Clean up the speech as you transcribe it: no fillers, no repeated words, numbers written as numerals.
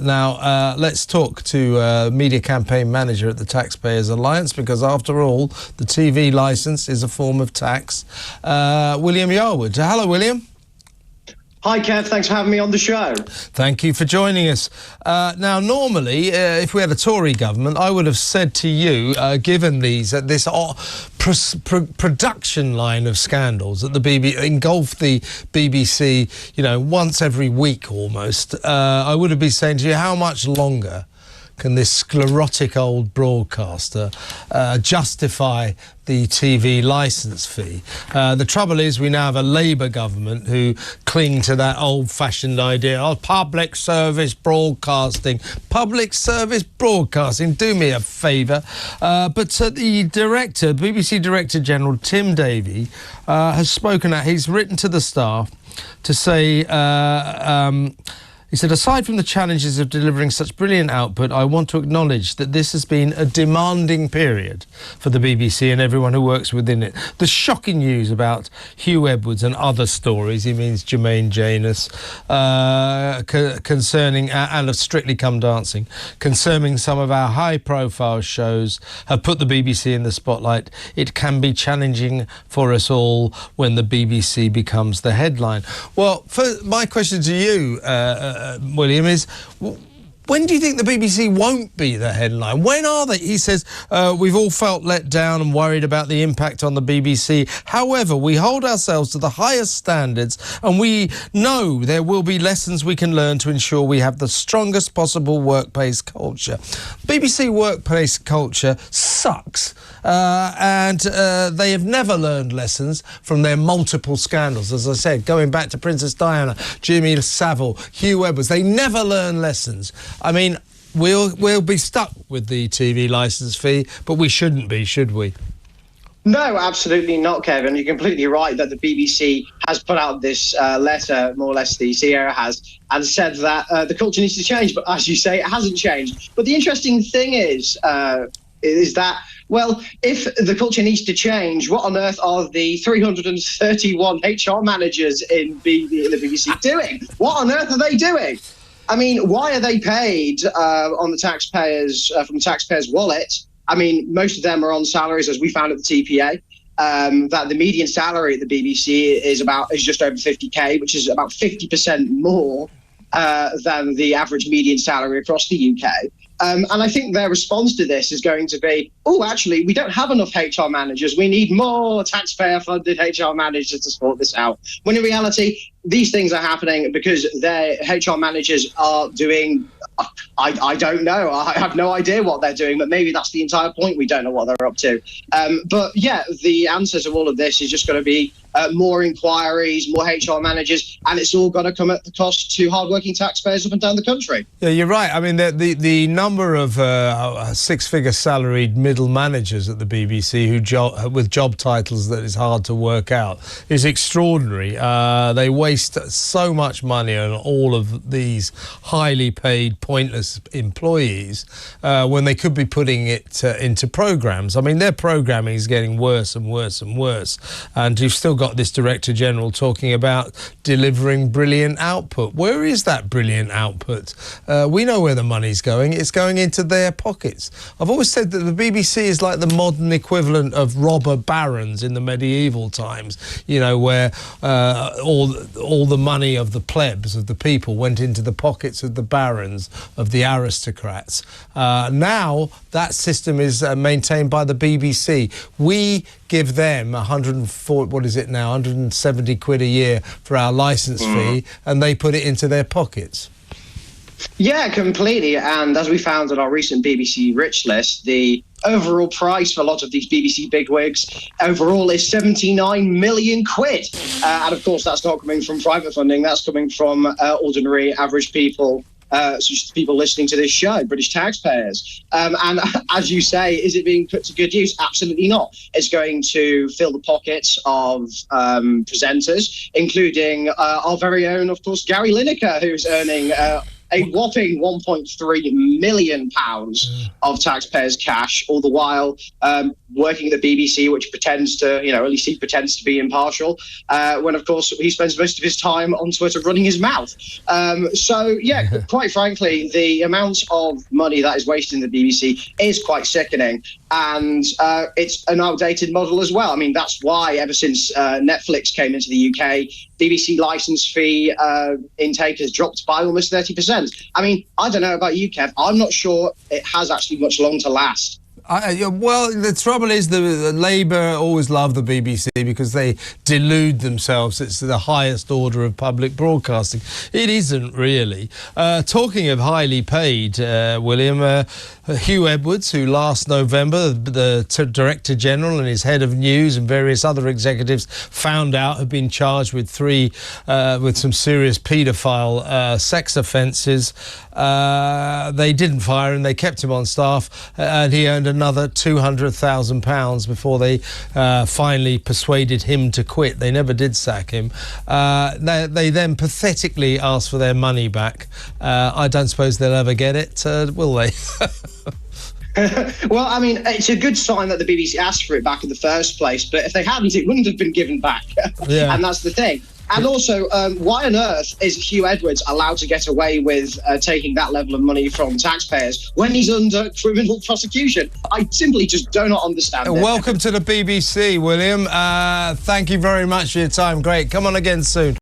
Now, let's talk to Media Campaign Manager at the Taxpayers Alliance, because after all, the TV licence is a form of tax. William Yarwood. Hello, William. Hi, Kev. Thanks for having me on the show. Thank you for joining us. Now, normally, if we had a Tory government, I would have said to you, given this production line of scandals that the BBC engulfed the BBC, once every week almost, I would have been saying to you, how much longer can this sclerotic old broadcaster justify the TV licence fee? The trouble is we now have a Labour government who cling to that old-fashioned idea of public service broadcasting. Public service broadcasting, do me a favour. But the director, BBC Director General Tim Davie, has spoken out. He's written to the staff to say... he said, aside from the challenges of delivering such brilliant output, I want to acknowledge that this has been a demanding period for the BBC and everyone who works within it. The shocking news about Hugh Edwards and other stories, he means Jermaine Janus, concerning, and of Strictly Come Dancing, concerning some of our high-profile shows, have put the BBC in the spotlight. It can be challenging for us all when the BBC becomes the headline. Well, my question to you, William, is when do you think the BBC won't be the headline? When are they? He says, we've all felt let down and worried about the impact on the BBC. However, we hold ourselves to the highest standards and we know there will be lessons we can learn to ensure we have the strongest possible workplace culture. BBC workplace culture sucks. And they have never learned lessons from their multiple scandals. As I said, going back to Princess Diana, Jimmy Savile, Hugh Edwards, they never learn lessons. I mean, we'll be stuck with the TV licence fee, but we shouldn't be, should we? No, absolutely not, Kevin. You're completely right that the BBC has put out this letter, more or less the CEO has, and said that the culture needs to change. But as you say, it hasn't changed. But the interesting thing is that, well, if the culture needs to change, what on earth are the 331 HR managers in the BBC doing? What on earth are they doing? I mean, why are they paid on the taxpayers, from the taxpayers' wallet? I mean, most of them are on salaries, as we found at the TPA. That the median salary at the BBC is just over 50k, which is about 50% more than the average median salary across the UK. And I think their response to this is going to be, oh, actually, we don't have enough HR managers. We need more taxpayer-funded HR managers to sort this out. When in reality, these things are happening because their HR managers are doing, I don't know. I have no idea what they're doing, but maybe that's the entire point. We don't know what they're up to. But yeah, the answer to all of this is just going to be more inquiries, more HR managers, and it's all going to come at the cost to hardworking taxpayers up and down the country. Yeah, you're right. I mean, the number of six-figure salaried middle managers at the BBC with job titles that is hard to work out is extraordinary. They waste so much money on all of these highly paid, pointless employees when they could be putting it into programmes. I mean, their programming is getting worse and worse and worse. And you've still got this Director General talking about delivering brilliant output. Where is that brilliant output? We know where the money's going. It's going into their pockets. I've always said that the BBC is like the modern equivalent of robber barons in the medieval times, where all the money of the plebs, of the people, went into the pockets of the barons, of the aristocrats. Now that system is maintained by the BBC. We give them 170 quid a year for our licence fee, and they put it into their pockets. Yeah, completely. And as we found in our recent BBC Rich list, the overall price for a lot of these BBC bigwigs overall is 79 million quid. And of course, that's not coming from private funding. That's coming from ordinary, average people, such as people listening to this show, British taxpayers. And as you say, is it being put to good use? Absolutely not. It's going to fill the pockets of presenters, including our very own, of course, Gary Lineker, who's earning a whopping £1.3 million of taxpayers' cash, all the while working at the BBC, which pretends to, at least he pretends to be impartial, when, of course, he spends most of his time on Twitter running his mouth. Quite frankly, the amount of money that is wasted in the BBC is quite sickening. And it's an outdated model as well. I mean, that's why ever since Netflix came into the UK, BBC licence fee intake has dropped by almost 30%. I mean, I don't know about you, Kev. I'm not sure it has actually much long to last. Well, the trouble is the Labour always love the BBC because they delude themselves. It's the highest order of public broadcasting. It isn't really. Talking of highly paid, William, Hugh Edwards, who last November, the Director General and his head of news and various other executives found out had been charged with with some serious paedophile sex offences. They didn't fire him. They kept him on staff, and he earned another £200,000 before they finally persuaded him to quit. They never did sack him. They then pathetically asked for their money back. I don't suppose they'll ever get it, will they? Well, I mean, it's a good sign that the BBC asked for it back in the first place, but if they hadn't, it wouldn't have been given back. Yeah. And that's the thing. And also, why on earth is Hugh Edwards allowed to get away with taking that level of money from taxpayers when he's under criminal prosecution? I simply just do not understand it. Welcome to the BBC, William. Thank you very much for your time. Great. Come on again soon.